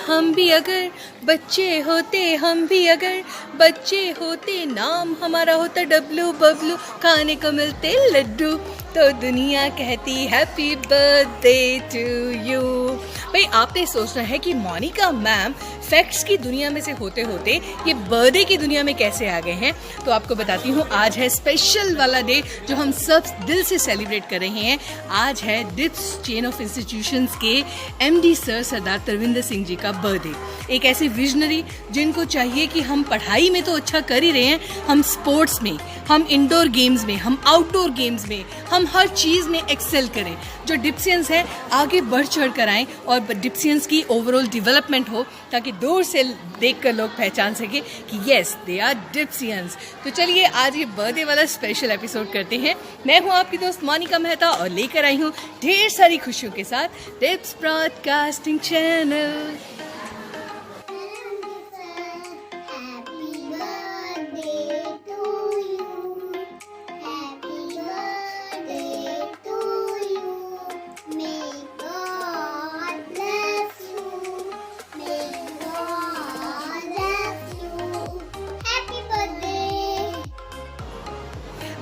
हम भी अगर बच्चे होते, हम भी अगर बच्चे होते, नाम हमारा होता डब्लू बबलू, खाने को मिलते लड्डू, तो दुनिया कहती हैप्पी बर्थडे टू यू। भाई आपने सोचना है कि मोनिका मैम फैक्ट्स की दुनिया में से होते होते ये बर्थडे की दुनिया में कैसे आ गए हैं। तो आपको बताती हूँ, आज है स्पेशल वाला डे जो हम सब दिल से सेलिब्रेट कर रहे हैं। आज है डिप्स चेन ऑफ इंस्टीट्यूशंस के एमडी सर सरदार तरविंदर सिंह जी का बर्थडे। एक ऐसे विजनरी जिनको चाहिए कि हम पढ़ाई में तो अच्छा कर ही रहे हैं, हम स्पोर्ट्स में, हम इंडोर गेम्स में, हम आउटडोर गेम्स में, हम हर चीज़ में एक्सेल करें। जो डिप्सियंस हैं आगे बढ़ चढ़ कर आएँ और डिप्सियंस की ओवरऑल डेवलपमेंट हो, ताकि दूर से देखकर लोग पहचान सके कि यस दे आर डिप्सियंस। तो चलिए आज ये बर्थडे वाला स्पेशल एपिसोड करते हैं। मैं हूँ आपकी दोस्त मोनिका मेहता और लेकर आई हूँ ढेर सारी खुशियों के साथ डिप्स ब्रॉडकास्टिंग चैनल।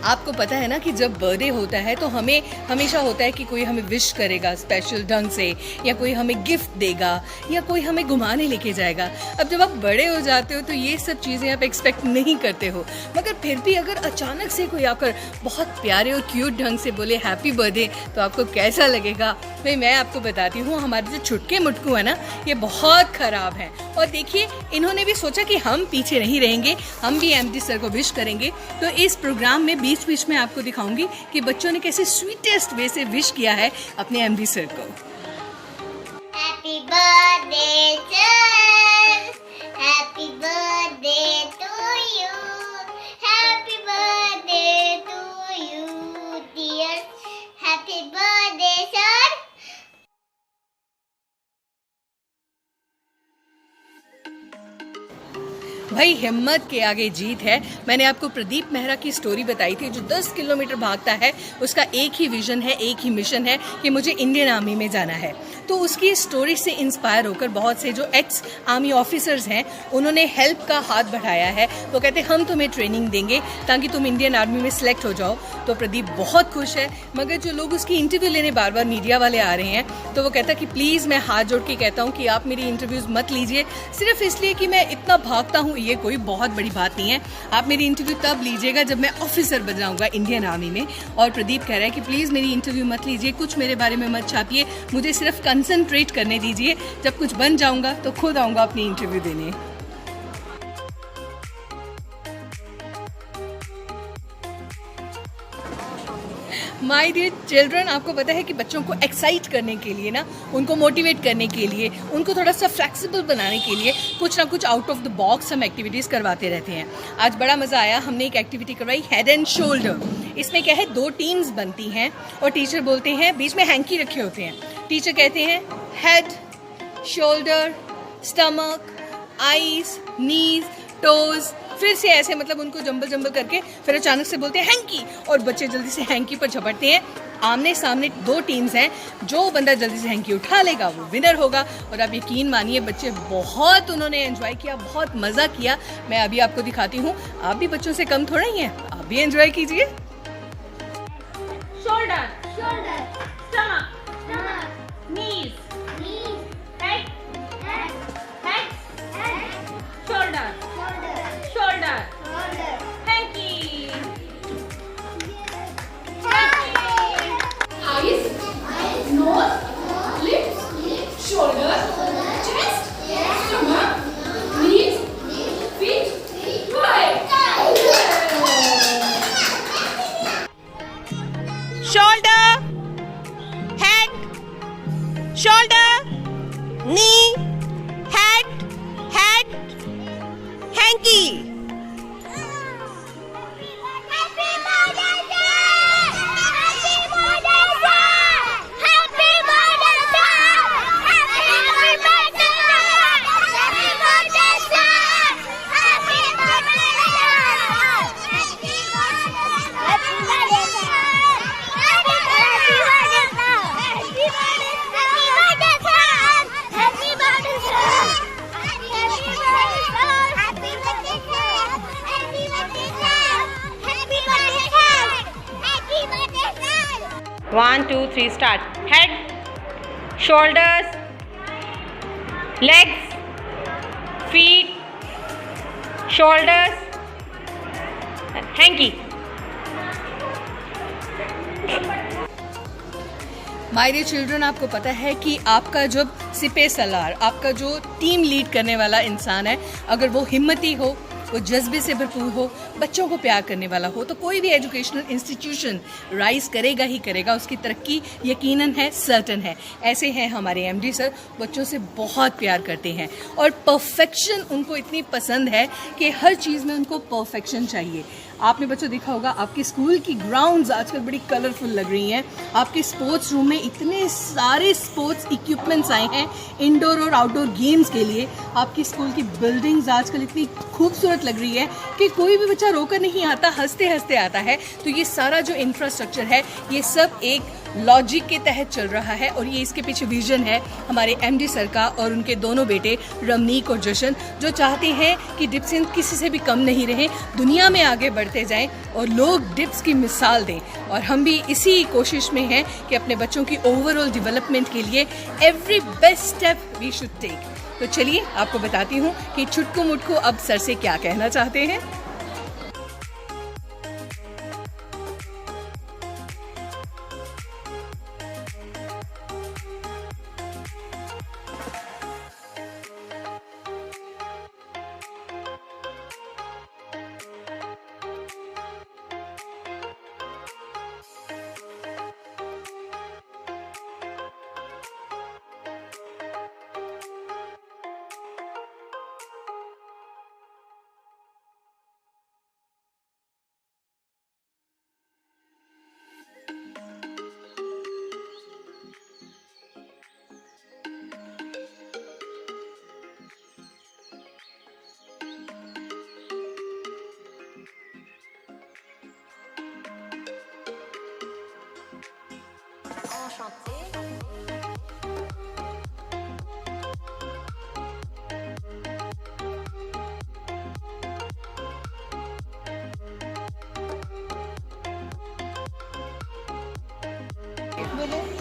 आपको पता है ना कि जब बर्थडे होता है तो हमें हमेशा होता है कि कोई हमें विश करेगा स्पेशल ढंग से, या कोई हमें गिफ्ट देगा, या कोई हमें घुमाने लेके जाएगा। अब जब आप बड़े हो जाते हो तो ये सब चीज़ें आप एक्सपेक्ट नहीं करते हो, मगर फिर भी अगर अचानक से कोई आकर बहुत प्यारे और क्यूट ढंग से बोले हैप्पी बर्थडे तो आपको कैसा लगेगा। भाई मैं आपको बताती हूँ, हमारे जो छुटके मुटकू है ना ये बहुत ख़राब हैं। और देखिए इन्होंने भी सोचा कि हम पीछे नहीं रहेंगे, हम भी एमडी सर को विश करेंगे। तो इस प्रोग्राम में बीच बीच में आपको दिखाऊंगी कि बच्चों ने कैसे स्वीटेस्ट वे से विश किया है अपने एमडी सर को। Happy birthday sir, happy birthday to you, happy birthday to you dear, happy birthday sir. भाई हिम्मत के आगे जीत है। मैंने आपको प्रदीप मेहरा की स्टोरी बताई थी, जो 10 किलोमीटर भागता है, उसका एक ही विजन है, एक ही मिशन है कि मुझे इंडियन आर्मी में जाना है। तो उसकी स्टोरी से इंस्पायर होकर बहुत से जो एक्स आर्मी ऑफिसर्स हैं उन्होंने हेल्प का हाथ बढ़ाया है। वो कहते हैं हम तुम्हें ट्रेनिंग देंगे ताकि तुम इंडियन आर्मी में सिलेक्ट हो जाओ। तो प्रदीप बहुत खुश है, मगर जो लोग उसकी इंटरव्यू लेने बार बार मीडिया वाले आ रहे हैं तो वो कहता है कि प्लीज़ मैं हाथ जोड़ के कहता हूँ कि आप मेरी इंटरव्यूज़ मत लीजिए, सिर्फ इसलिए कि मैं इतना भागता हूँ, ये कोई बहुत बड़ी बात नहीं है। आप मेरी इंटरव्यू तब लीजिएगा जब मैं ऑफिसर बन जाऊँगा इंडियन आर्मी में। और प्रदीप कह रहा है कि प्लीज़ मेरी इंटरव्यू मत लीजिए, कुछ मेरे बारे में मत छापिए, मुझे सिर्फ कंसंट्रेट करने दीजिए, जब कुछ बन जाऊँगा तो खुद आऊँगा अपनी इंटरव्यू देने। माय डियर चिल्ड्रन, आपको पता है कि बच्चों को एक्साइट करने के लिए ना, उनको मोटिवेट करने के लिए, उनको थोड़ा सा फ्लेक्सिबल बनाने के लिए कुछ ना कुछ आउट ऑफ द बॉक्स हम एक्टिविटीज़ करवाते रहते हैं। आज बड़ा मज़ा आया, हमने एक एक्टिविटी करवाई हेड एंड शोल्डर। इसमें क्या है, 2 टीम्स बनती हैं और टीचर बोलते हैं, बीच में हैंकी रखे होते हैं, टीचर कहते हैं हेड, शोल्डर, स्टमक, आईज, नीज, टोज, फिर से ऐसे मतलब उनको जंबल करके फिर अचानक से बोलते हैं हैंकी, और बच्चे जल्दी से हैंकी पर झपटते हैं। आमने सामने 2 टीम्स हैं, जो बंदा जल्दी से हैंकी उठा लेगा वो विनर होगा। और आप यकीन मानिए बच्चे बहुत उन्होंने एंजॉय किया, बहुत मज़ा किया। मैं अभी आपको दिखाती हूँ, आप भी बच्चों से कम थोड़ा ही हैं, आप भी एंजॉय कीजिए। Shoulder, shoulder, stomach, stomach, knees, knees, head, head, head, head, shoulder, shoulder, shoulder, shoulder, hanky, eyes, nose, lips, shoulder, chest, stomach, knees, feet, right. Shoulder, 1 2 3 start. Head, shoulders, legs, feet, shoulders, hanky. My dear children, आपको पता है कि आपका जो सिपे सलार, आपका जो team lead करने वाला इंसान है, अगर वो हिम्मती हो, वो जज्बे से भरपूर हो, बच्चों को प्यार करने वाला हो, तो कोई भी एजुकेशनल इंस्टीट्यूशन राइज करेगा ही करेगा। उसकी तरक्की यकीनन है, सर्टन है। ऐसे हैं हमारे एमडी सर, बच्चों से बहुत प्यार करते हैं और परफेक्शन उनको इतनी पसंद है कि हर चीज़ में उनको परफेक्शन चाहिए। आपने बच्चों देखा होगा, आपके स्कूल की ग्राउंड्स आजकल बड़ी कलरफुल लग रही हैं। आपके स्पोर्ट्स रूम में इतने सारे स्पोर्ट्स इक्विपमेंट्स आए हैं इंडोर और आउटडोर गेम्स के लिए। आपकी स्कूल की बिल्डिंग्स आजकल इतनी खूबसूरत लग रही है कि कोई भी बच्चा रोकर नहीं आता, हंसते हंसते आता है। तो ये सारा जो इंफ्रास्ट्रक्चर है, ये सब एक लॉजिक के तहत चल रहा है और ये इसके पीछे विजन है हमारे एमडी सर का और उनके दोनों बेटे रमनीक और जशन, जो चाहते हैं कि डिप्सियन किसी से भी कम नहीं रहें, दुनिया में आगे बढ़ते जाएं और लोग डिप्स की मिसाल दें। और हम भी इसी कोशिश में हैं कि अपने बच्चों की ओवरऑल डेवलपमेंट के लिए every best step we should take. तो चलिए आपको बताती हूँ कि छुटकू मुटकू अब सर से क्या कहना चाहते हैं।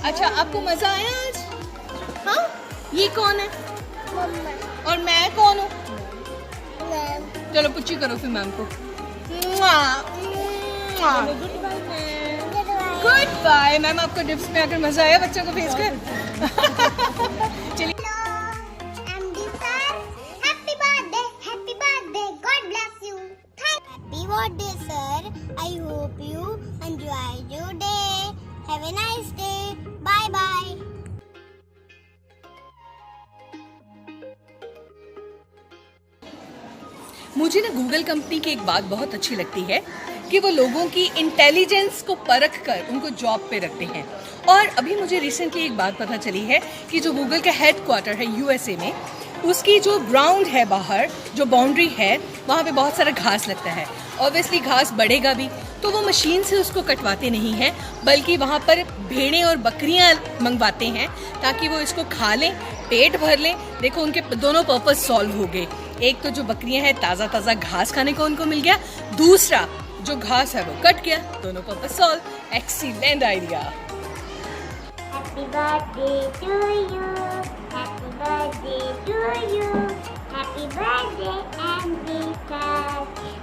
अच्छा, आपको मजा आया आज? हाँ, ये कौन है और मैं कौन हूँ? चलो पुच्ची करो फिर मैम को। Good bye ma'am. आपको डिप्स में आकर मजा आया बच्चों को भेजकर? चलिए। MD sir, happy birthday, God bless you. Happy birthday sir, I hope you enjoy your day. Have a nice day. Bye bye. मुझे ना गूगल कंपनी की एक बात बहुत अच्छी लगती है कि वो लोगों की इंटेलिजेंस को परख कर उनको जॉब पे रखते हैं। और अभी मुझे रिसेंटली एक बात पता चली है कि जो गूगल का हेडक्वार्टर है USA में, उसकी जो ग्राउंड है बाहर, जो बाउंड्री है, वहाँ पे बहुत सारा घास लगता है। ऑब्वियसली घास बढ़ेगा भी, तो वो मशीन से उसको कटवाते नहीं हैं, बल्कि वहाँ पर भेड़ें और बकरियाँ मंगवाते हैं ताकि वो इसको खा लें, पेट भर लें। देखो, उनके दोनों पर्पस सॉल्व हो गए। एक तो जो बकरियाँ हैं, ताज़ा ताज़ा घास खाने को उनको मिल गया, दूसरा जो घास है वो कट गया, दोनों purpose solve. Excellent idea. Happy birthday to you. Happy birthday to you. Happy birthday, MD sir.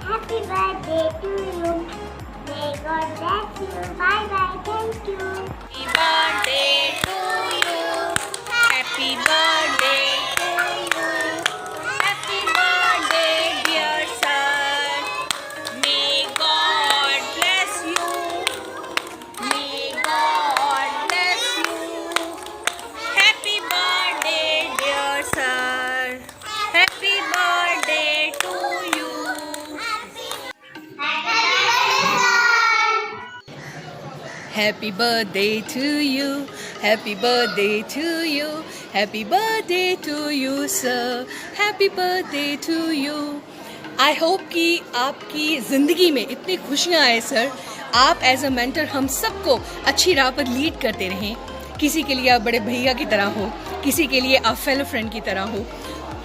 Happy birthday to you. May God bless you. Bye bye. Thank you. Happy birthday to you. Happy birthday to you. Happy birthday, dear son. May God bless you. May God bless you. Happy birthday, dear sir. Happy birthday to you. Happy birthday to you. Happy birthday to you. Happy birthday to you, sir. Happy birthday to you. I hope कि आपकी ज़िंदगी में इतनी खुशियाँ आए sir. आप as a mentor हम सबको अच्छी राह पर लीड करते रहें। किसी के लिए आप बड़े भैया की तरह हो, किसी के लिए आप फेलो फ्रेंड की तरह हो।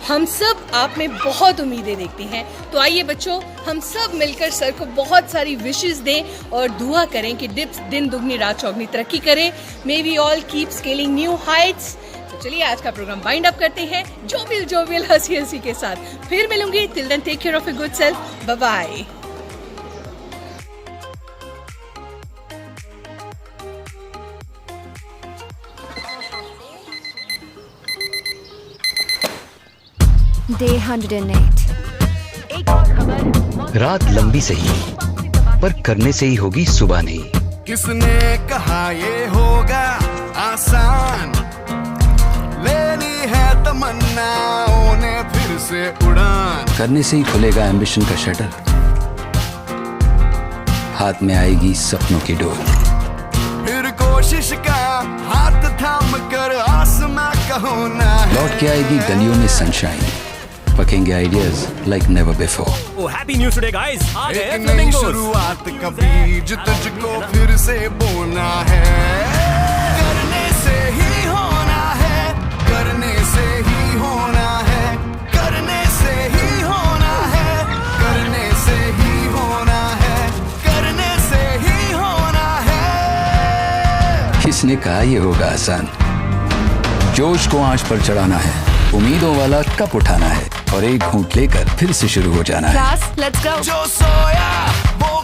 हम सब आप में बहुत उम्मीदें देखते हैं। तो आइए बच्चों, हम सब मिलकर सर को बहुत सारी विशेस दें और दुआ करें कि डिप्स दिन दुगनी रात चौगनी तरक्की करें। May we all keep scaling new heights. तो चलिए आज का प्रोग्राम वाइंड अप करते हैं जोवियल हंसी हंसी के साथ। फिर मिलूंगी, till then take care of your good self. Bye bye. Day 108. रात लंबी सही पर करने से ही होगी सुबह नहीं। किसने कहा ये होगा आसान, लेनी है तमन्नाओं ने फिर से उड़ान। करने से ही खुलेगा एम्बिशन का शटर, हाथ में आएगी सपनों की डोर। फिर कोशिश का हाथ थाम कर आसमां का होना है। लौट के आएगी गलियों में सनशाइन, पकेंगे ideas like never before. Oh, happy news today, guys! आ गए एक नई flamingos. शुरुआत का बीज तुझको फिर से बोना है। करने से ही होना है, करने से ही होना है, करने से ही होना है, करने से ही होना है, करने से ही होना है। किसने कहा ये होगा आसान? जोश को आंच पर चढ़ाना है, उम्मीदों वाला कप उठाना है और एक घूंट लेकर फिर से शुरू हो जाना है। Class, let's go. जो सोया वो